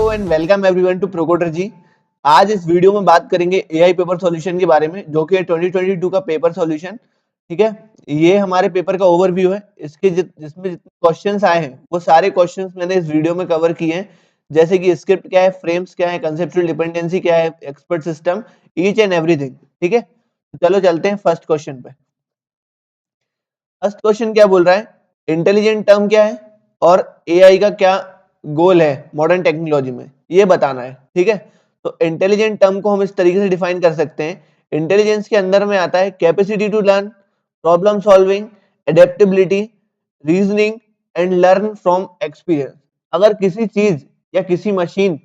Hello and welcome everyone to ProCoder ji. आज इस video में बात करेंगे एआई पेपर सॉल्यूशन के बारे में, जो कि है 2022 का पेपर सॉल्यूशन। ठीक है, ये हमारे पेपर का ओवरव्यू है। इसके जिसमें जितने क्वेश्चंस आए हैं वो सारे क्वेश्चंस मैंने इस वीडियो में कवर किए हैं, जैसे कि स्क्रिप्ट क्या है, फ्रेम्स क्या है, कंसेप्चुअल डिपेंडेंसी क्या है, expert system, each and everything. ठीक है, तो चलो चलते हैं फर्स्ट क्वेश्चन पे। फर्स्ट क्वेश्चन क्या बोल रहा है, इंटेलिजेंट टर्म क्या है और एआई का क्या गोल है मॉडर्न टेक्नोलॉजी में, ये बताना है। ठीक है, तो इंटेलिजेंट टर्म को हम इस तरीके से डिफाइन कर सकते हैं। इंटेलिजेंस के अंदर में आता है capacity to learn, problem solving, adaptability, reasoning and learn from experience. अगर किसी चीज या किसी मशीन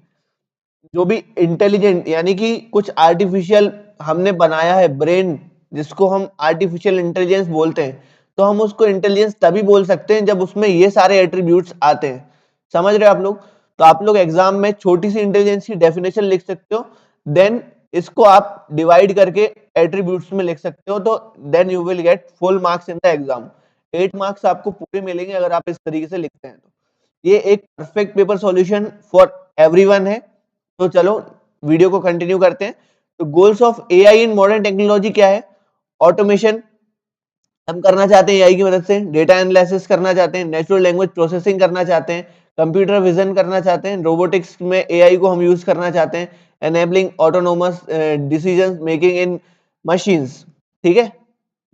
जो भी इंटेलिजेंट यानी कि कुछ आर्टिफिशियल हमने बनाया है ब्रेन, जिसको हम आर्टिफिशियल इंटेलिजेंस बोलते हैं, तो हम उसको इंटेलिजेंस तभी बोल सकते हैं जब उसमें ये सारे एट्रीब्यूट्स आते हैं। समझ रहे हो आप लोग? तो आप लोग एग्जाम में छोटी सी इंटेलिजेंस की डेफिनेशन लिख सकते हो, देन इसको आप डिवाइड करके एट्रीब्यूट्स में लिख सकते हो, तो then you will get full marks in the exam. 8 marks आपको पूरे मिलेंगे अगर आप इस तरीके से लिखते हैं। तो ये एक perfect paper solution for everyone है। तो चलो वीडियो को कंटिन्यू करते हैं। तो goals of AI in modern technology क्या है? ऑटोमेशन हम करना चाहते हैं एआई की मदद से, डेटा एनालिसिस करना चाहते हैं, नेचुरल लैंग्वेज प्रोसेसिंग करना चाहते हैं, कंप्यूटर विजन करना चाहते हैं, रोबोटिक्स में एआई को हम यूज करना चाहते हैं, enabling autonomous decision making in machines. ठीक है,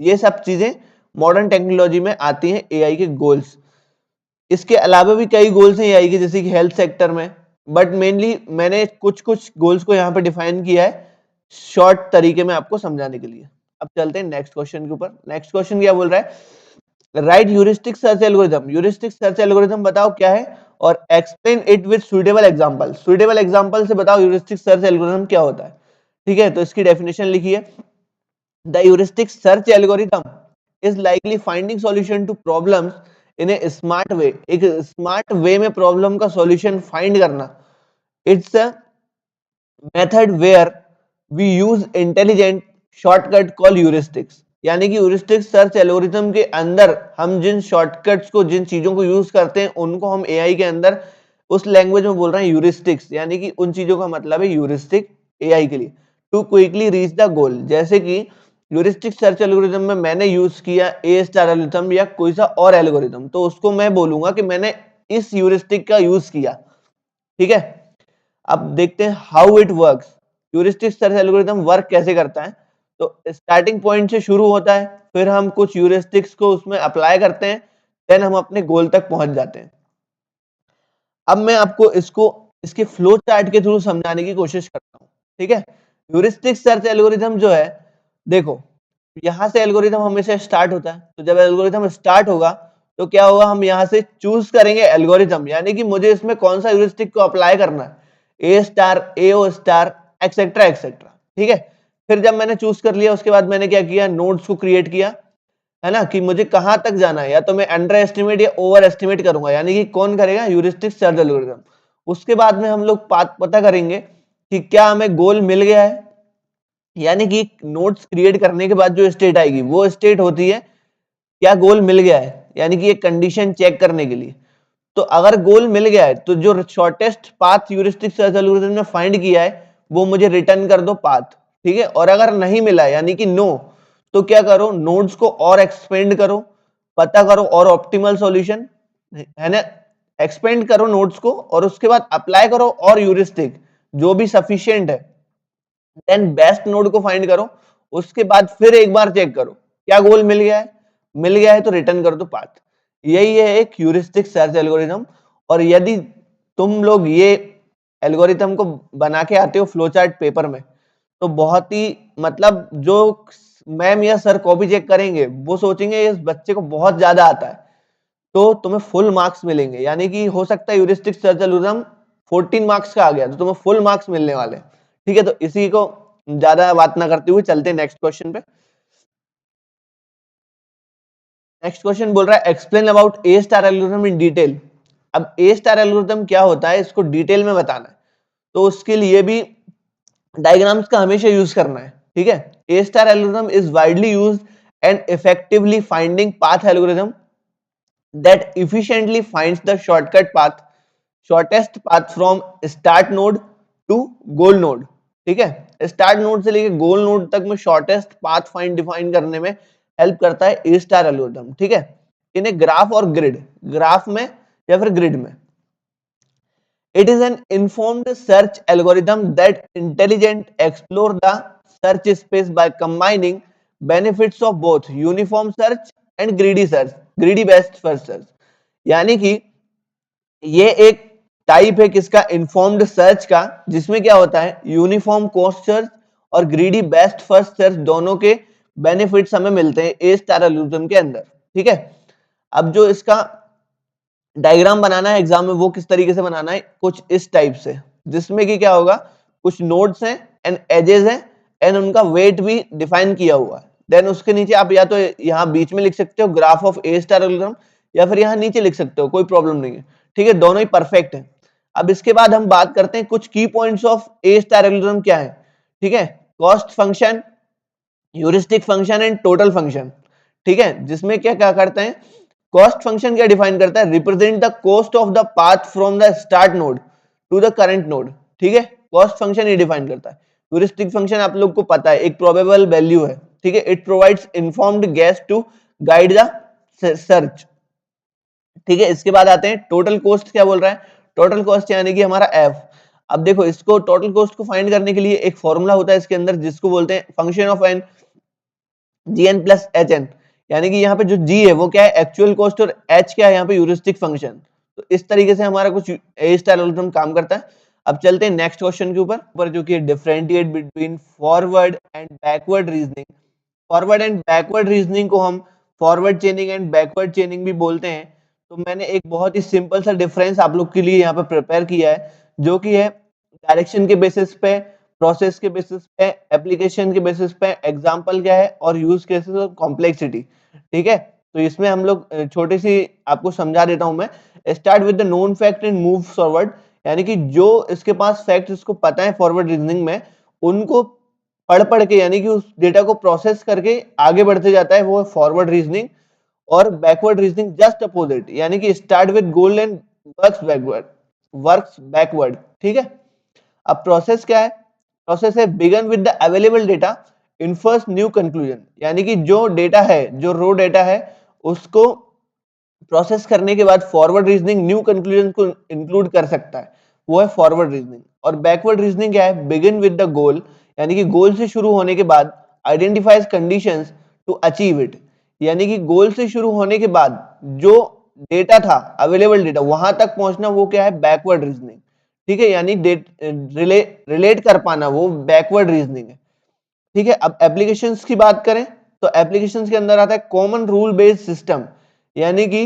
ये सब चीजें मॉडर्न टेक्नोलॉजी में आती हैं एआई के गोल्स। इसके अलावा भी कई गोल्स हैं एआई के, जैसे कि हेल्थ सेक्टर में, बट मेनली मैंने कुछ कुछ गोल्स को यहाँ पे डिफाइन किया है शॉर्ट तरीके में आपको समझाने के लिए। अब चलते हैं नेक्स्ट क्वेश्चन के ऊपर। नेक्स्ट क्वेश्चन क्या बोल रहा है, right heuristic search algorithm. Heuristic search algorithm बताओ क्या है और explain it with suitable example. Suitable example से बताओ ह्यूरिस्टिक सर्च एल्गोरिथम क्या होता है। ठीक है, तो इसकी डेफिनेशन लिखिए। The heuristic search algorithm is likely finding solution to problems in a smart way. एक स्मार्ट वे में प्रॉब्लम का सॉल्यूशन फाइंड करना। It's a method where we use intelligent shortcut call heuristics. यानी कि ह्यूरिस्टिक सर्च एल्गोरिथम के अंदर हम जिन shortcuts को, जिन चीजों को यूज करते हैं, उनको हम एआई के अंदर उस लैंग्वेज में बोल रहे हैं ह्यूरिस्टिक्स। यानी कि उन चीजों का मतलब है ह्यूरिस्टिक एआई के लिए, to quickly reach the goal. जैसे कि ह्यूरिस्टिक सर्च एल्गोरिथम में मैंने यूज किया ए स्टार एल्गोरिथम या कोई सा और एल्गोरिथम, तो उसको मैं बोलूंगा कि मैंने इस ह्यूरिस्टिक का यूज किया। ठीक है, अब देखते हैं how it works. Heuristic search algorithm work कैसे करता है। तो स्टार्टिंग पॉइंट से शुरू होता है, फिर हम कुछ ह्यूरिस्टिक्स को उसमें अप्लाई करते हैं, देन हम अपने गोल तक पहुंच जाते हैं। अब मैं आपको इसको इसके फ्लो चार्ट के थ्रू समझाने की कोशिश करता हूँ। ठीक है, ह्यूरिस्टिक सर्च एल्गोरिथम जो है, देखो यहां से एल्गोरिथम हमेशा स्टार्ट होता है। तो जब एल्गोरिथम स्टार्ट होगा तो क्या होगा, हम यहां से चूज करेंगे एल्गोरिथम, यानी कि मुझे इसमें कौन सा ह्यूरिस्टिक को अप्लाई करना है, A star, AO star, etcetera etcetera. ठीक है, फिर जब मैंने चूज कर लिया, उसके बाद मैंने क्या किया, नोड्स को क्रिएट किया, है ना, कि मुझे कहां तक जाना है, या तो मैं अंडर एस्टिमेट या ओवर एस्टिमेट करूंगा, यानी कि कौन करेगा, ह्यूरिस्टिक सर्च एल्गोरिथम। उसके बाद में हम लोग पता करेंगे कि क्या हमें गोल मिल गया है, यानी कि नोट्स क्रिएट करने के बाद जो स्टेट आएगी वो स्टेट होती है क्या गोल मिल गया है, यानी कि एक कंडीशन चेक करने के लिए। तो अगर गोल मिल गया है तो जो shortest path heuristic search algorithm ने फाइंड किया है वो मुझे रिटर्न कर दो पाथ। ठीक है, और अगर नहीं मिला यानी कि नो, तो क्या करो, नोड्स को और एक्सपेंड करो, पता करो और ऑप्टिमल सॉल्यूशन, है ना, एक्सपेंड करो नोड्स को और उसके बाद अप्लाई करो और ह्यूरिस्टिक जो भी सफिशिएंट है, देन बेस्ट नोड को फाइंड करो। उसके बाद फिर एक बार चेक करो क्या गोल मिल गया है, मिल गया है तो रिटर्न कर दो पाथ। यही है एक ह्यूरिस्टिक सर्च एल्गोरिथम। और यदि तुम लोग ये एल्गोरिथम को बना के आते हो फ्लो चार्ट पेपर में, तो बहुत ही मतलब जो मैम या सर कॉपी चेक करेंगे वो सोचेंगे इस बच्चे को बहुत ज्यादा आता है, तो तुम्हें फुल मार्क्स मिलेंगे। यानी कि हो सकता है ह्यूरिस्टिक सर्च एल्गोरिथम 14 मार्क्स का आ गया तो तुम्हें फुल मार्क्स मिलने वाले हैं। ठीक है, तो इसी को ज्यादा बात ना करते हुए चलते हैं नेक्स्ट क्वेश्चन पे। नेक्स्ट क्वेश्चन बोल रहा है explain about A star algorithm in detail. अब ए स्टार एल्गोरिथम क्या होता है इसको डिटेल में बताना है, तो उसके लिए भी डायग्राम्स का हमेशा यूज करना है। ठीक है, A star algorithm is widely used and effectively finding path algorithm that efficiently finds the shortcut path. Shortest path from start node to goal node. ठीक है, स्टार्ट नोड से लेके गोल नोड तक में शॉर्टेस्ट पाथ फाइंड डिफाइन करने में help करता है ए स्टार एल्गोरिथम। ठीक है, इन्हें ग्राफ और ग्रिड, ग्राफ में या फिर ग्रिड में। It is an informed search algorithm that intelligent explore the search space by combining benefits of both uniform search and greedy best first search। यानी कि ये एक टाइप है किसका, इन्फॉर्म्ड सर्च का, जिसमें क्या होता है यूनिफॉर्म कॉस्ट सर्च और ग्रीडी बेस्ट फर्स्ट सर्च दोनों के बेनिफिट्स हमें मिलते हैं ए स्टार एल्गोरिथम के अंदर। ठीक है, अब जो इसका डायग्राम बनाना है एग्जाम में वो किस तरीके से बनाना है, कुछ इस टाइप से, जिसमें कि क्या होगा, कुछ नोड्स हैं एंड एजेस हैं एंड उनका वेट भी डिफाइन किया हुआ है। देन उसके नीचे आप या तो यहाँ बीच में लिख सकते हो graph of A star algorithm, या फिर यहाँ नीचे लिख सकते हो, कोई प्रॉब्लम नहीं है। ठीक है, दोनों ही परफेक्ट है। अब इसके बाद हम बात करते हैं कुछ की points of A star algorithm क्या है। ठीक है, cost function, heuristic function and total function. ठीक है, जिसमें क्या क्या करते हैं, कॉस्ट फंक्शन क्या डिफाइन करता है, represent the cost of the path from the start node to the current node. ठीक है, कॉस्ट फंक्शन ये डिफाइन करता है। ह्यूरिस्टिक फंक्शन आप लोग को पता है, एक प्रोबेबल वैल्यू है। ठीक है, it provides informed guess to guide the search. ठीक है, इसके बाद आते हैं टोटल कॉस्ट, क्या बोल रहा है, टोटल कॉस्ट यानी कि हमारा एफ। अब देखो, इसको टोटल कॉस्ट को फाइंड करने के लिए एक फॉर्मूला होता है इसके अंदर, जिसको बोलते हैं function of n g n plus h n. यानी कि यहाँ पे जो जी है वो क्या है, एक्चुअल कॉस्ट, और एच क्या है यहाँ पे, ह्यूरिस्टिक फंक्शन। तो इस तरीके से हमारा कुछ ए स्टार एल्गोरिथम काम करता है। अब चलते हैं नेक्स्ट क्वेश्चन के ऊपर, जो कि differentiate between forward and backward reasoning. Forward and backward reasoning को हम फॉरवर्ड चेनिंग एंड बैकवर्ड चेनिंग भी बोलते हैं। तो मैंने एक बहुत ही सिंपल सा डिफरेंस आप लोग के लिए यहाँ पे प्रिपेयर किया है, जो कि है डायरेक्शन के बेसिस पे, प्रोसेस के बेसिस पे, एप्लीकेशन के बेसिस पे, एग्जांपल क्या है और यूज केसेस और कॉम्प्लेक्सिटी। ठीक है, तो इसमें हम लोग छोटी सी आपको समझा देता हूं मैं। Start with the known fact and move forward. यानी कि जो इसके पास फैक्ट इसको पता है फॉरवर्ड रीजनिंग में, उनको पढ़ पढ़ के, यानी कि उस डेटा को प्रोसेस करके आगे बढ़ते जाता है, वो फॉरवर्ड रीजनिंग। और बैकवर्ड रीजनिंग जस्ट अपोजिट, यानी कि start with goal and works backward. ठीक है, अब प्रोसेस क्या है, प्रोसेस है begin with the available data infers new conclusion. यानी कि जो डेटा है, जो रो डेटा है, उसको प्रोसेस करने के बाद फॉरवर्ड रीजनिंग न्यू कंक्लूजन को इंक्लूड कर सकता है, वो है फॉरवर्ड रीजनिंग। और बैकवर्ड रीजनिंग क्या है, बिगिन विद द गोल, यानी कि गोल से शुरू होने के बाद identifies conditions to achieve it. यानी कि गोल से शुरू होने के बाद जो डेटा था, अवेलेबल डेटा, वहां तक पहुंचना, वो क्या है, बैकवर्ड रीजनिंग। ठीक है, यानी रिलेट कर पाना, वो बैकवर्ड रीजनिंग है। ठीक है, अब एप्लीकेशंस की बात करें तो एप्लीकेशंस के अंदर आता है कॉमन रूल बेस्ड सिस्टम। यानी कि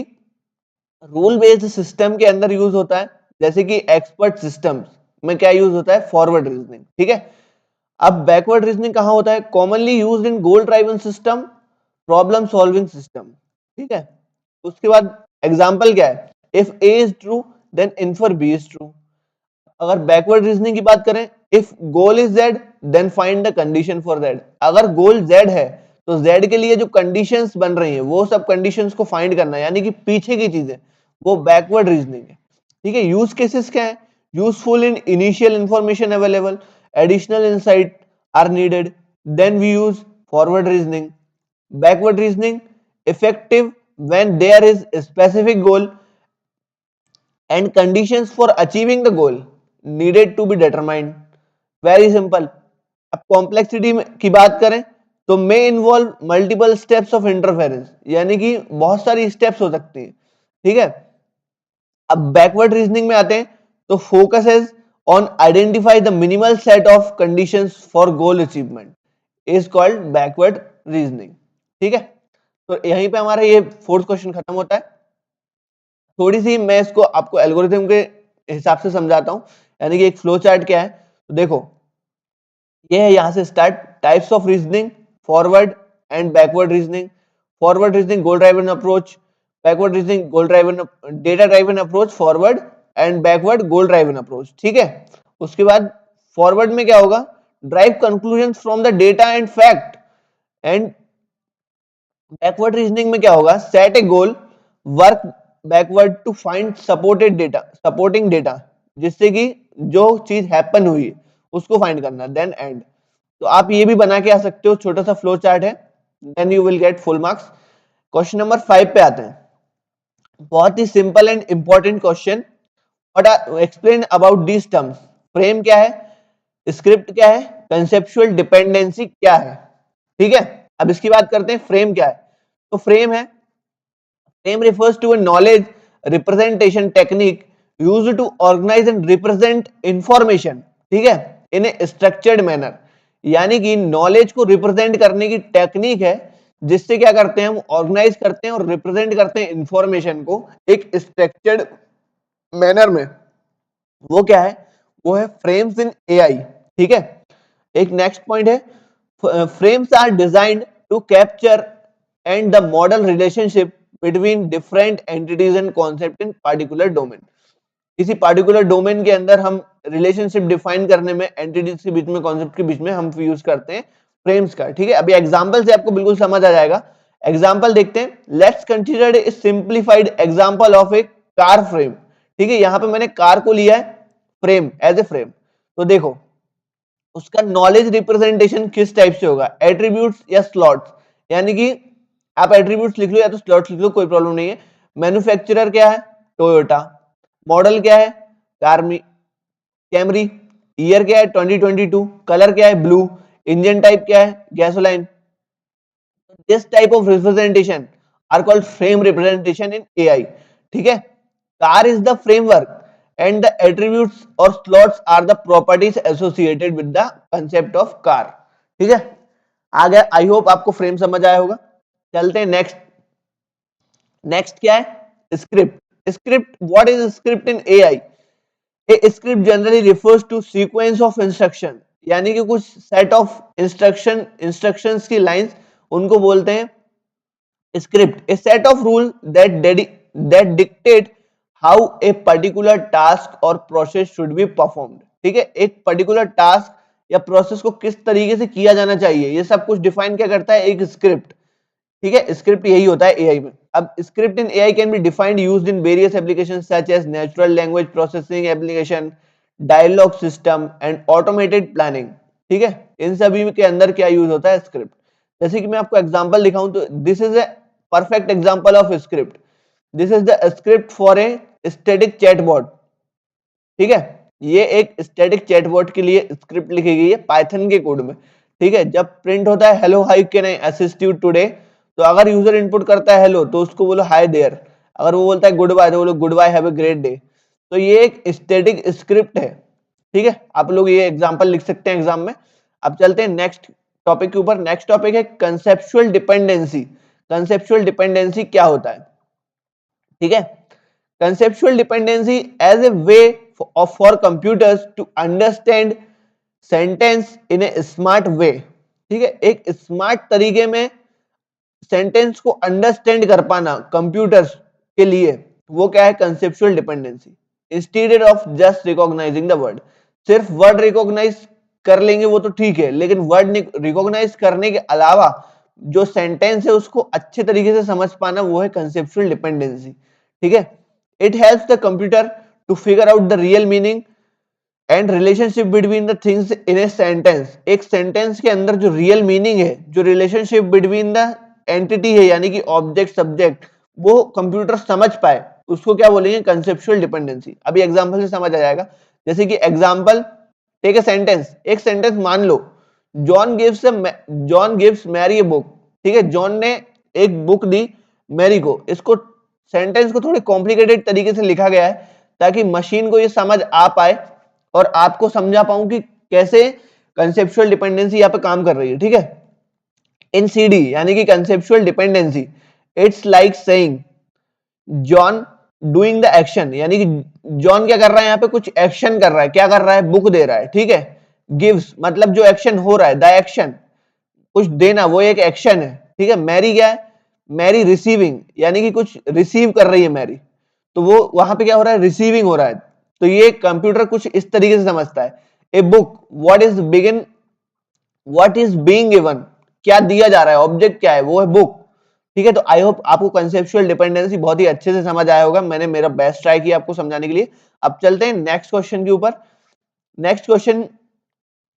रूल बेस्ड सिस्टम के अंदर यूज होता है, जैसे कि एक्सपर्ट सिस्टम्स में क्या यूज होता है, फॉरवर्ड रीजनिंग। ठीक है, अब बैकवर्ड रीजनिंग कहां होता है, commonly used in goal driven system, problem solving system. ठीक है, उसके बाद एग्जांपल क्या है, if A is true then infer B is true. अगर बैकवर्ड रीजनिंग की बात करें, if goal is Z then find the condition for Z. अगर गोल जेड है तो जेड के लिए जो कंडीशंस बन रही हैं वो सब कंडीशंस को फाइंड करना है, यानी कि पीछे की चीजें, वो बैकवर्ड रीजनिंग है। ठीक है, यूज केसेस क्या है, useful in initial information available, additional insight are needed, then we use forward reasoning. Backward reasoning effective when there is a specific goal and conditions for achieving the goal needed to be determined। very simple। अब complexity की बात करें तो may involve multiple steps of interference, यानी कि बहुत सारी steps हो सकती हैं। ठीक है, अब बैकवर्ड रीजनिंग में आते हैं तो focus is on identify the minimal set of conditions for goal achievement, is called backward reasoning. ठीक है, तो यहीं पे हमारा ये फोर्थ क्वेश्चन खत्म होता है। थोड़ी सी मैं इसको आपको एल्गोरिथम के हिसाब से समझाता हूं, यानी कि एक फ्लो चार्ट क्या है। तो देखो, ये है यहां से start, types of reasoning, forward and backward reasoning. Forward reasoning goal driven approach, backward reasoning goal driven data driven approach, forward and backward goal driven approach. ठीक है, उसके बाद फॉरवर्ड में क्या होगा, drive conclusion from the data and fact. And backward reasoning में क्या होगा, set a goal, work backward to find supporting data, जिससे कि जो चीज हैपन हुई है उसको फाइंड करना, देन एंड। तो आप ये भी बना के आ सकते हो, छोटा सा फ्लो चार्ट है, then you will get full marks. Question number 5 पे आते हैं, बहुत ही simple and important question. What are explain about these terms. Frame क्या है, स्क्रिप्ट क्या है, कंसेप्चुअल डिपेंडेंसी क्या है। ठीक है, अब इसकी बात करते हैं, फ्रेम क्या है। तो फ्रेम है, frame refers to a knowledge representation technique used to organize and represent information, ठीक है, in a structured manner। यानी कि नॉलेज को रिप्रेजेंट करने की टेक्निक है, जिससे क्या करते हैं हम ऑर्गेनाइज करते हैं और रिप्रेजेंट करते हैं इंफॉर्मेशन को एक स्ट्रक्चर्ड मैनर में। वो क्या है, वो है फ्रेम्स इन एआई। ठीक है, एक नेक्स्ट पॉइंट है, frames are designed to capture and the model relationship between different entities and concept in particular domain. किसी पार्टिकुलर डोमेन के अंदर हम रिलेशनशिप डिफाइन करने में एंटिटीज के बीच में, कॉन्सेप्ट के बीच में हम यूज करते हैं फ्रेम्स का। ठीक है, अभी एग्जांपल से आपको बिल्कुल समझ आ जाएगा। एग्जांपल देखते हैं, let's consider a simplified example of A car frame. ठीक है, यहां पे मैंने कार को लिया है फ्रेम, एज ए फ्रेम। तो देखो उसका नॉलेज रिप्रेजेंटेशन किस टाइप से होगा, एट्रीब्यूट्स या स्लॉट्स। यानी कि आप एट्रीब्यूट्स लिख लो या तो स्लॉट्स लिख लो, कोई प्रॉब्लम नहीं है। मैन्युफैक्चरर क्या है, टोयोटा। मॉडल क्या है, कैमरी। ईयर क्या है, 2022। कलर क्या है, ब्लू। इंजन टाइप क्या है, gasoline. This type of representation are called frame representation in AI. ठीक है, car is the framework and the attributes or slots are the properties associated with the concept of car। ठीक है, आ गया, I hope आपको frame समझ आया होगा। चलते हैं नेक्स्ट। नेक्स्ट क्या है, script. Script, what is script in AI. A script generally refers to sequence of instruction, यानी कि कुछ सेट ऑफ इंस्ट्रक्शंस की लाइंस, उनको बोलते हैं script. A set of rule that dictate how a particular task और प्रोसेस शुड बी परफॉर्म्ड। ठीक है, एक पर्टिकुलर टास्क या प्रोसेस को किस तरीके से किया जाना चाहिए, ये सब कुछ डिफाइन क्या करता है, एक स्क्रिप्ट। ठीक है, स्क्रिप्ट यही होता है एआई में। अब script in AI can be defined used in various applications such as natural language processing application, dialogue system and automated planning. ठीक है, इन सभी के अंदर क्या यूज होता है, स्क्रिप्ट। जैसे कि मैं आपको एग्जांपल दिखाऊं तो this is a perfect example of script. This is the script for a static chatbot. ठीक है, ये एक स्टैटिक चैटबॉट के लिए स्क्रिप्ट लिखी गई है पाइथन के कोड में। ठीक है, जब प्रिंट होता है hello hi can I assist you today, तो अगर यूजर इनपुट करता है हेलो तो उसको बोलो हाय देयर। अगर वो बोलता है गुड बाय तो बोलो goodbye, have a great day. तो ये एक स्टैटिक स्क्रिप्ट है। ठीक है, आप लोग ये एग्जांपल लिख सकते हैं एग्जाम में। अब चलते हैं नेक्स्ट टॉपिक के ऊपर। नेक्स्ट टॉपिक है कंसेप्चुअल डिपेंडेंसी। कंसेप्चुअल डिपेंडेंसी क्या होता है, ठीक है, conceptual dependency as a way for computers to understand sentence in a smart way। ठीक है, एक स्मार्ट तरीके में सेंटेंस को अंडरस्टैंड कर पाना कंप्यूटर्स के लिए, वो क्या है, conceptual dependency. Instead of just recognising the word, सिर्फ वर्ड रिकॉग्नाइज कर लेंगे वो तो ठीक है, लेकिन वर्ड रिकॉग्नाइज करने के अलावा जो सेंटेंस है उसको अच्छे तरीके से समझ पाना, वो है कंसेप्चुअल डिपेंडेंसी। ठीक है, it helps the computer to figure out the real meaning and relationship between the things in a sentence. एक सेंटेंस के अंदर जो रियल मीनिंग है, जो रिलेशनशिप बिटवीन द एंटिटी है, यानी कि ऑब्जेक्ट सब्जेक्ट, वो कंप्यूटर समझ पाए, उसको क्या बोलेंगे, कंसेप्चुअल डिपेंडेंसी। अभी एग्जांपल से समझ आ जाएगा। जैसे कि एग्जांपल, टेक ए सेंटेंस, एक सेंटेंस मान लो, John gives Mary a book. ठीक है, जॉन ने एक बुक दी मैरी को। इसको सेंटेंस को थोड़ी कॉम्प्लिकेटेड तरीके से लिखा गया है ताकि मशीन को ये समझ आ पाए और आपको समझा पाऊं कि कैसे कंसेप्चुअल डिपेंडेंसी यहाँ पे काम कर रही है। ठीक है, इन सीडी यानी कि conceptual dependency, it's like saying John doing the action, यानी कि जॉन क्या कर रहा है, यहाँ पे कुछ एक्शन कर रहा है। क्या कर रहा है, बुक दे रहा है। ठीक है, गिव्स मतलब जो एक्शन हो रहा है, द एक्शन, कुछ देना, वो एक एक्शन है। ठीक है, मैरी क्या है, मैरी रिसीविंग, यानी कि कुछ रिसीव कर रही है मैरी, तो वो वहां पे क्या हो रहा है, रिसीविंग हो रहा है। तो ये कंप्यूटर कुछ इस तरीके से समझता है। A book, what is being given, क्या दिया जा रहा है, ऑब्जेक्ट क्या है, वो है बुक। ठीक है। तो आई होप आपको कंसेप्चुअल डिपेंडेंसी बहुत ही अच्छे से समझ आया होगा। मैंने मेरा बेस्ट ट्राई किया आपको समझाने के लिए। अब चलते हैं नेक्स्ट क्वेश्चन के ऊपर। नेक्स्ट क्वेश्चन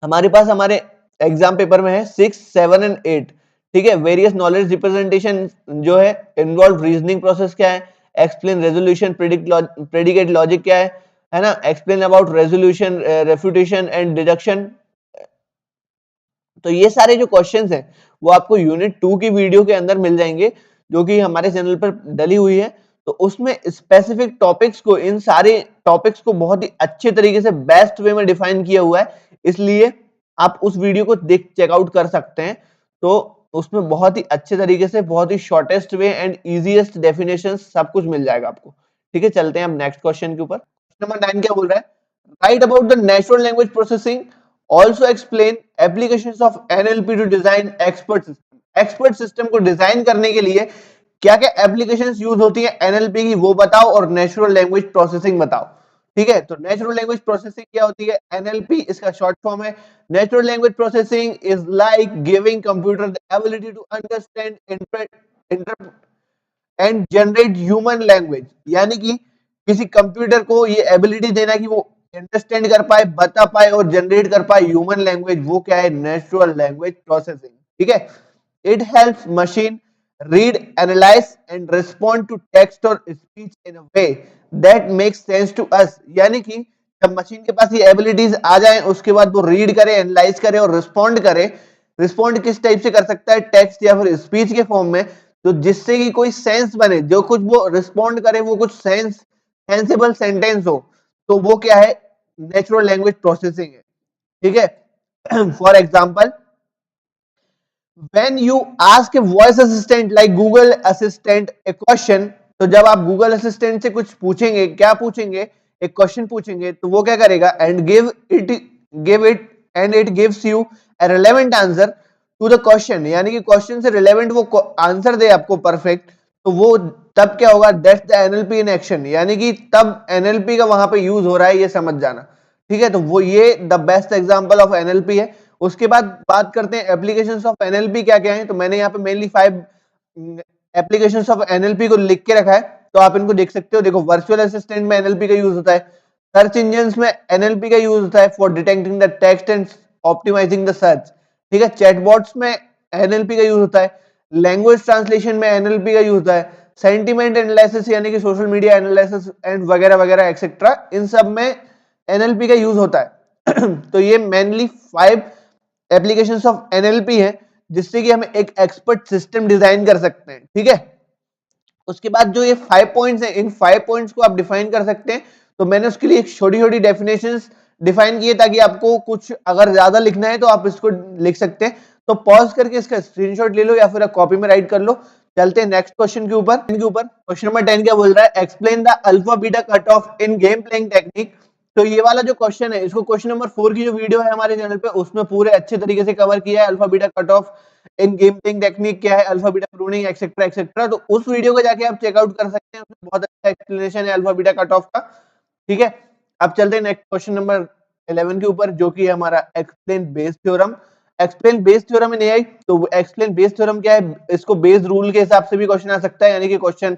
हमारे पास हमारे एग्जाम पेपर में है 6, 7 एंड 8। ठीक है। वेरियस नॉलेज रिप्रेजेंटेशन जो है, इन्वॉल्व रीजनिंग प्रोसेस क्या है, एक्सप्लेन रेजोल्यूशन, प्रेडिकेट लॉजिक क्या है ना, explain about resolution, refutation and deduction. तो ये सारे जो क्वेश्चंस हैं वो आपको यूनिट 2 की वीडियो के अंदर मिल जाएंगे, जो कि हमारे चैनल पर डली हुई है। तो उसमें स्पेसिफिक टॉपिक्स को, इन सारे टॉपिक्स को बहुत ही अच्छे तरीके से बेस्ट वे में डिफाइन किया हुआ है, इसलिए आप उस वीडियो को देख चेकआउट कर सकते हैं। तो उसमें बहुत ही अच्छे तरीके से, बहुत ही shortest way and easiest definition सब कुछ मिल जाएगा आपको। ठीक है। चलते हैं अब नेक्स्ट क्वेश्चन के ऊपर। नंबर 9 क्या बोल रहा है, write about the natural language processing, also explain applications of NLP to design expert system. Expert system को डिजाइन करने के लिए क्या क्या एप्लीकेशंस यूज होती है एनएलपी की, वो बताओ, और नेचुरल लैंग्वेज प्रोसेसिंग बताओ। ठीक है। तो नेचुरल लैंग्वेज प्रोसेसिंग क्या होती है, एनएलपी इसका शॉर्ट फॉर्म है। Natural language processing is like giving computer the ability to understand, interpret and generate human language. यानी कि किसी कंप्यूटर को ये एबिलिटी देना कि वो अंडरस्टैंड कर पाए, बता पाए और जनरेट कर पाए ह्यूमन लैंग्वेज, वो क्या है, नेचुरल लैंग्वेज प्रोसेसिंग। ठीक है। It helps machine read, analyse and respond to text और speech in a way that makes sense to us. यानी कि जब मशीन के पास ये एबिलिटीज आ जाए, उसके बाद वो रीड करे, एनालाइज करे और रिस्पॉन्ड करे। रिस्पॉन्ड किस टाइप से कर सकता है, टेक्स्ट या फिर स्पीच के फॉर्म में, तो जिससे कि कोई सेंस बने, जो कुछ वो रिस्पॉन्ड करे वो कुछ सेंसेबल सेंटेंस हो, तो वो क्या है, नेचुरल लैंग्वेज प्रोसेसिंग है। ठीक है। For example, when you ask a voice assistant like Google Assistant a question, तो जब आप Google Assistant से कुछ पूछेंगे, क्या पूछेंगे, एक क्वेश्चन पूछेंगे, तो वो क्या करेगा, and give it and it gives you a relevant answer to the question, यानी कि क्वेश्चन से रिलेवेंट वो आंसर दे आपको परफेक्ट, तो वो तब क्या होगा, that's the NLP in action, यानी कि तब एनएलपी का वहां पे यूज हो रहा है, ये समझ जाना। ठीक है। तो वो ये the best example of NLP है। उसके बाद बात करते हैं एप्लीकेशंस ऑफ एनएलपी क्या क्या है। तो मैंने यहाँ पे मेनली 5 एप्लीकेशंस ऑफ एनएलपी को लिख के रखा है, तो आप इनको देख सकते हो। देखो, वर्चुअल असिस्टेंट में एनएलपी का यूज होता है, सर्च इंजन में एनएलपी का यूज होता है for detecting the text and optimising the search. ठीक है। चैटबॉट्स में एनएलपी का यूज होता है, लैंग्वेज ट्रांसलेशन में एनएलपी का यूज होता है, सेंटीमेंट एनालिसिस यानी कि सोशल मीडिया एनालिसिस एंड वगैरह वगैरह एक्सेट्रा, इन सब में एनएलपी का यूज होता है। तो ये मेनली 5 एप्लीकेशंस ऑफ एनएलपी है, जिससे कि हम एक एक्सपर्ट सिस्टम डिजाइन कर सकते हैं। ठीक है। उसके बाद जो ये 5 पॉइंट्स हैं, इन 5 पॉइंट्स को आप डिफाइन कर सकते हैं। तो मैंने उसके लिए छोटी छोटी डेफिनेशंस डिफाइन किए, ताकि आपको कुछ अगर ज्यादा लिखना है तो आप इसको लिख सकते हैं। तो पॉज करके इसका स्क्रीनशॉट ले लो या फिर कॉपी में राइट कर लो। चलते हैं नेक्स्ट क्वेश्चन के ऊपर। क्वेश्चन नंबर 10 क्या बोल रहा है, explain the alpha beta cut off in game playing technique. तो ये वाला जो क्वेश्चन है, इसको क्वेश्चन नंबर 4 की जो वीडियो है हमारे चैनल पे, उसमें पूरे अच्छे तरीके से कवर किया है। अल्फा बीटा कट ऑफ इन गेम प्लेइंग टेक्निक क्या है, alpha beta pruning etcetera etcetera. तो उस वीडियो को जाके आप चेकआउट कर सकते हैं, उसमें बहुत अच्छा एक्सप्लेनेशन है अल्फा बीटा कट ऑफ का। ठीक है। अब चलते हैं नेक्स्ट क्वेश्चन नंबर 11 के ऊपर, जो कि हमारा explain Bayes theorem. Explain Bayes theorem in AI. तो एक्सप्लेन बेस थ्योरम क्या है, इसको बेस रूल के हिसाब से भी क्वेश्चन आ सकता है, यानी कि क्वेश्चन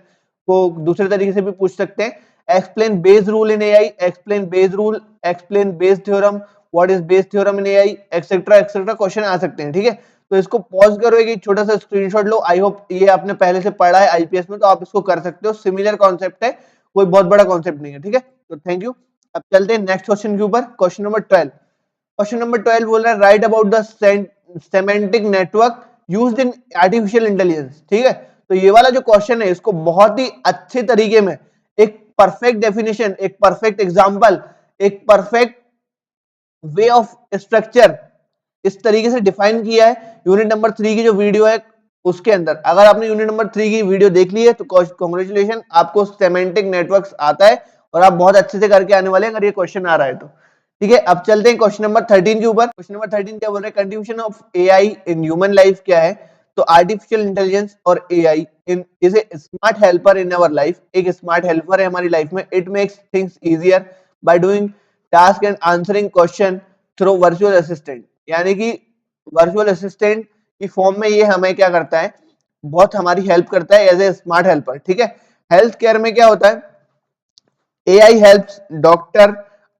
को दूसरे तरीके से भी पूछ सकते हैं। Explain Bayes rule in AI, explain Bayes rule, explain Bayes theorem, what is Bayes theorem in AI, etcetera etcetera question आ सकते हैं। ठीक है। तो इसको पॉज करो, एक छोटा सा स्क्रीनशॉट लो। आई होप ये आपने पहले से पढ़ा है आईपीएस में, तो आप इसको कर सकते हो। सिमिलर कॉन्सेप्ट है, कोई बहुत बड़ा कॉन्सेप्ट नहीं है। ठीक है। तो थैंक यू। अब चलते हैं नेक्स्ट क्वेश्चन के ऊपर। Question number 12। क्वेश्चन नंबर 12 बोल रहा है, write about the semantic network used in artificial intelligence. ठीक है। तो ये वाला जो क्वेश्चन है, इसको बहुत ही अच्छे तरीके में एक परफेक्ट डेफिनेशन, एक परफेक्ट एग्जांपल, एक परफेक्ट वे ऑफ स्ट्रक्चर इस तरीके से डिफाइन किया है यूनिट नंबर 3 की जो वीडियो है उसके अंदर। अगर आपने यूनिट नंबर 3 की वीडियो देख ली है तो कांग्रेचुलेशन, आपको सेमेंटिक नेटवर्क्स आता है और आप बहुत अच्छे से करके आने वाले हैं अगर ये क्वेश्चन आ रहा है तो। ठीक है। अब चलते हैं क्वेश्चन नंबर 13 के ऊपर। क्वेश्चन नंबर 13 क्या बोल रहे हैं, contribution of AI in human life क्या है। तो आर्टिफिशियल इंटेलिजेंस और AI in is a smart helper in our life. एक स्मार्ट हेल्पर है हमारी लाइफ में। It makes things easier by doing task and answering question through virtual assistant. यानी कि वर्चुअल असिस्टेंट की फॉर्म में ये हमें क्या करता है, बहुत हमारी हेल्प करता है एज ए स्मार्ट हेल्पर। ठीक है, हेल्थ केयर में क्या होता है, AI helps doctor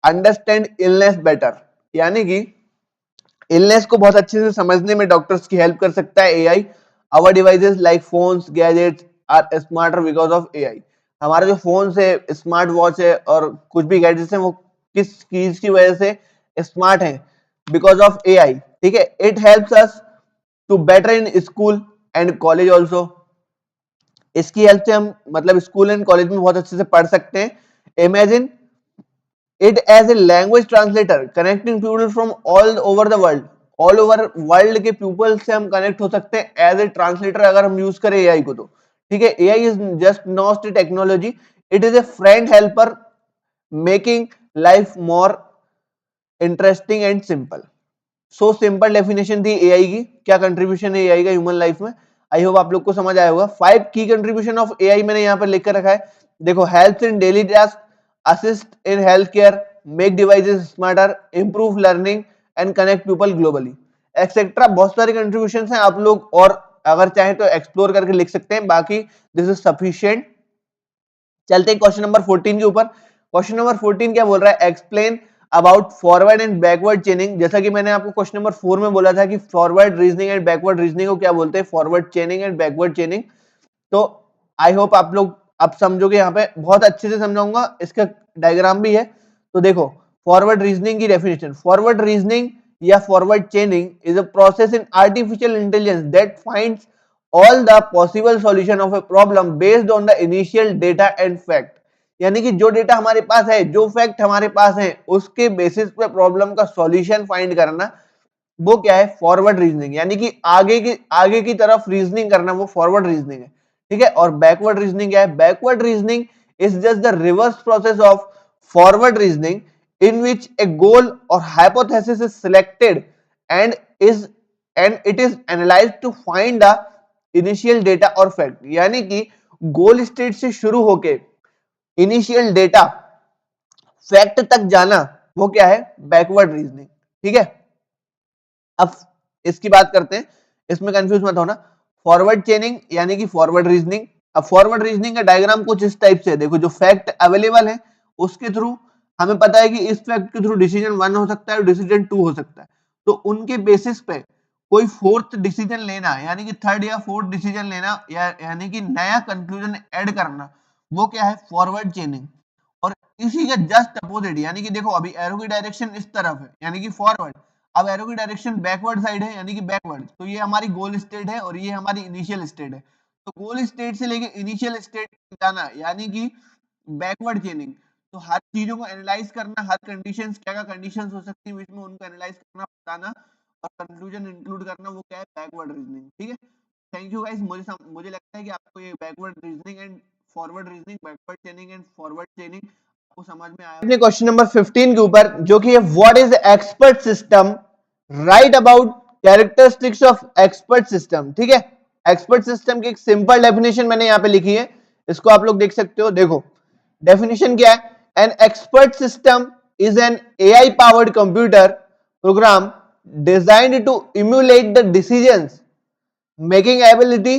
understand illness better, यानी कि इलनेस को बहुत अच्छे से समझने में डॉक्टर्स की हेल्प कर सकता है AI. Our devices like phones gadgets are smarter because of AI. हमारे जो फोन है, स्मार्ट वॉच है और कुछ भी गैजेट्स हैं, वो किस चीज की वजह से स्मार्ट हैं? Because of AI. ठीक है, it helps us to better in school and college also. इसकी हेल्प से हम मतलब स्कूल एंड कॉलेज में बहुत अच्छे से पढ़ सकते हैं। Imagine it as a language translator connecting people from all over the world। All over world के पीपल से हम कनेक्ट हो सकते हैं एज ए ट्रांसलेटर अगर हम यूज करें एआई को तो। ठीक है, AI is just not a technology, it is a friend helper making life more interesting and simple. So simple definition थी एआई की, क्या कंट्रीब्यूशन है एआई का ह्यूमन लाइफ में। आई होप आप लोग को समझ आया होगा। 5 की कंट्रीब्यूशन ऑफ एआई मैंने यहाँ पर लिख कर रखा है। देखो, help in daily task, assist in healthcare, make devices smarter, improve learning and connect people globally, etcetera. बहुत सारे कंट्रीब्यूशंस हैं, आप लोग और अगर चाहें तो एक्सप्लोर करके लिख सकते हैं, बाकी दिस इज सफिशिएंट। चलते हैं क्वेश्चन नंबर 14 के ऊपर। क्वेश्चन नंबर 14 क्या बोल रहा है, explain about forward and backward चेनिंग। जैसा कि मैंने आपको क्वेश्चन नंबर 4 में बोला था कि forward reasoning and backward reasoning को क्या बोलते हैं, फॉरवर्ड चेनिंग एंड बैकवर्ड चेनिंग। तो आई होप आप लोग अब समझोगे, यहाँ पे बहुत अच्छे से समझाऊंगा, इसका डायग्राम भी है। तो देखो, फॉरवर्ड रीजनिंग की डेफिनेशन, फॉरवर्ड रीजनिंग या forward चेनिंग is a process in artificial intelligence that finds all the possible solution of a problem based on the initial data and fact। यानी कि जो डेटा हमारे पास है, जो फैक्ट हमारे पास है, उसके बेसिस पे प्रॉब्लम का सॉल्यूशन फाइंड करना, वो क्या है, फॉरवर्ड रीजनिंग। यानी कि आगे की तरफ रीजनिंग करना, वो फॉरवर्ड रीजनिंग है। ठीक है, और बैकवर्ड रीजनिंग क्या है, backward reasoning is just the reverse process of forward reasoning in which a goal or hypothesis is selected and it is analyzed to find the initial data or fact। यानी कि गोल state से शुरू होके initial data fact तक जाना, वो क्या है, बैकवर्ड रीजनिंग। ठीक है, अब इसकी बात करते हैं, इसमें कंफ्यूज मत होना। फॉरवर्ड चेनिंग यानी कि फॉरवर्ड रीजनिंग। अब फॉरवर्ड रीजनिंग का डायग्राम कुछ इस टाइप से है। देखो, जो फैक्ट अवेलेबल है उसके थ्रू हमें पता है कि इस फैक्ट के थ्रू डिसीजन 1 हो सकता है और डिसीजन 2 हो सकता है। तो उनके बेसिस पे कोई फोर्थ डिसीजन लेना, यानी कि थर्ड या फोर्थ डिसीजन लेना, या यानी कि नया कंक्लूजन ऐड करना, वो क्या है, फॉरवर्ड चेनिंग। और इसी का जस्ट अपोजिट, यानी कि देखो अभी एरो की डायरेक्शन इस तरफ है यानी कि फॉरवर्ड, अब एरो की डायरेक्शन बैकवर्ड साइड है यानी कि बैकवर्ड। तो ये हमारी गोल स्टेट है और ये हमारी इनिशियल स्टेट है। तो गोल स्टेट से लेके इनिशियल स्टेट जाना यानी कि बैकवर्ड चेनिंग। तो हर चीजों को एनालाइज करना, हर कंडीशंस, क्या क्या कंडीशंस हो सकती है इसमें, उनको एनालाइज करना, बताना और कंक्लूजन इंक्लूड करना, वो क्या है, बैकवर्ड रीजनिंग। ठीक है, थैंक यू गाइस। मुझे लगता है कि आपको ये backward reasoning and forward reasoning, backward चेनिंग and forward चेनिंग आपको समझ में आया। अपने क्वेश्चन नंबर 15 के ऊपर, जो कि है what is expert system, right about characteristics of expert system. ठीक है, एक्सपर्ट सिस्टम की एक सिंपल डेफिनेशन मैंने यहां पे लिखी है, इसको आप लोग देख सकते हो। देखो, डेफिनेशन क्या है, an expert system is an AI powered computer program designed to emulate the decisions making ability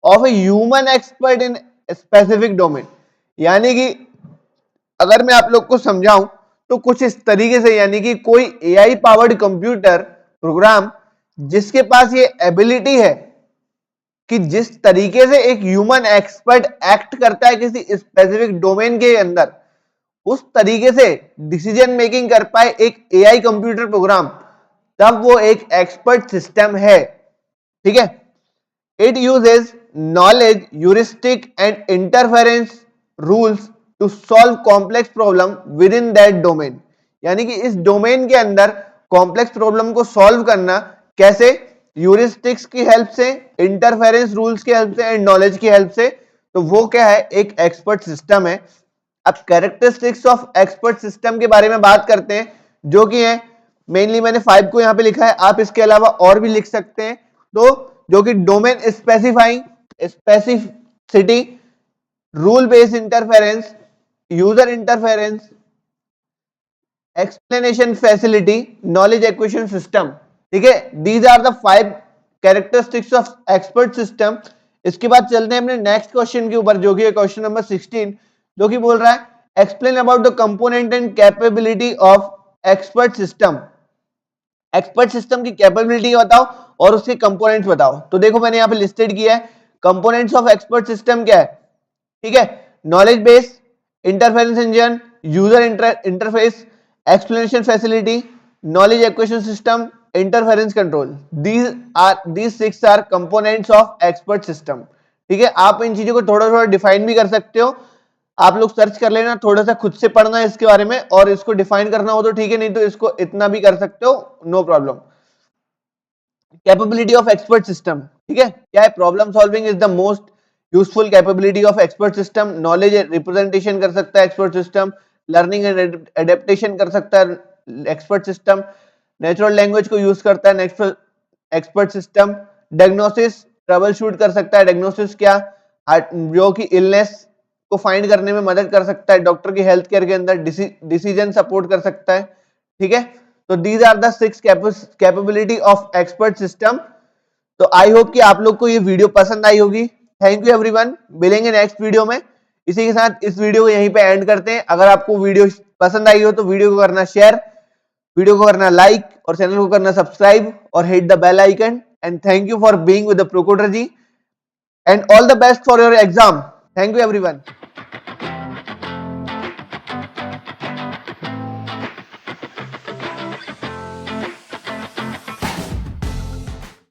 of a human expert in specific domain. यानी कि अगर मैं आप लोग को समझाऊं तो कुछ इस तरीके से, यानी कि कोई एआई पावर्ड कंप्यूटर प्रोग्राम जिसके पास ये एबिलिटी है कि जिस तरीके से एक ह्यूमन एक्सपर्ट एक्ट करता है किसी स्पेसिफिक डोमेन के अंदर, उस तरीके से डिसीजन मेकिंग कर पाए एक एआई कंप्यूटर प्रोग्राम, तब वो एक एक्सपर्ट सिस्टम है। ठीक है, it uses knowledge, heuristic and interference rules to solve complex problem within that domain। यानी कि इस डोमेन के अंदर कॉम्प्लेक्स प्रॉब्लम को सॉल्व करना कैसे, ह्यूरिस्टिक्स की हेल्प से, इंटरफेरेंस रूल्स की हेल्प से एंड नॉलेज की हेल्प से। तो वो क्या है, एक एक्सपर्ट सिस्टम है। अब कैरेक्टरिस्टिक्स ऑफ एक्सपर्ट सिस्टम के बारे में बात करते हैं, जो कि है मेनली मैंने 5 को यहां पे लिखा है, आप इसके अलावा और भी लिख सकते हैं। तो जो कि domain specifying specificity, rule based interference, user interference, explanation facility, knowledge acquisition system. ठीक है, these are the 5 characteristics of expert system. इसके बाद चलते हैं अपने नेक्स्ट क्वेश्चन के ऊपर, जो कि है क्वेश्चन नंबर 16, जो कि बोल रहा है explain about the component and capability of expert system. Expert system की कैपेबिलिटी बताओ और उसके कंपोनेंट्स बताओ। तो देखो मैंने यहाँ पे लिस्टेड किया है, कंपोनेंट्स ऑफ एक्सपर्ट सिस्टम क्या है, ठीक है, knowledge base, interference engine, user interface, explanation facility, knowledge acquisition system, interference control. these 6 are components of expert system. ठीक है, आप इन चीजों को थोड़ा थोड़ा डिफाइन भी कर सकते हो, आप लोग सर्च कर लेना, थोड़ा सा खुद से पढ़ना है इसके बारे में, और इसको डिफाइन करना हो तो ठीक है, नहीं तो इसको इतना भी कर सकते हो, no problem. Capability of expert system, ठीक है, क्या है, problem solving is the most useful capability of expert system. Knowledge representation कर सकता है expert system, learning and adaptation कर सकता है एक्सपर्ट सिस्टम, नेचुरल लैंग्वेज को यूज करता है expert system, diagnosis troubleshoot कर सकता है, डायग्नोसिस क्या, जो कि इलनेस को फाइंड करने में मदद कर सकता है, डॉक्टर की हेल्थ केयर के अंदर डिसीजन सपोर्ट कर सकता है, ठीक है। तो these are the 6 capability of expert system. तो आई होप कि आप लोग को ये वीडियो पसंद आई होगी। थैंक यू एवरीवन, मिलेंगे नेक्स्ट वीडियो में। इसी के साथ इस वीडियो को यहीं पे एंड करते हैं। अगर आपको वीडियो पसंद आई हो तो वीडियो को करना शेयर, वीडियो को करना लाइक और चैनल को करना सब्सक्राइब और hit the bell icon. And thank you for being with the ProCoder ji and all the best for your exam. Thank you everyone.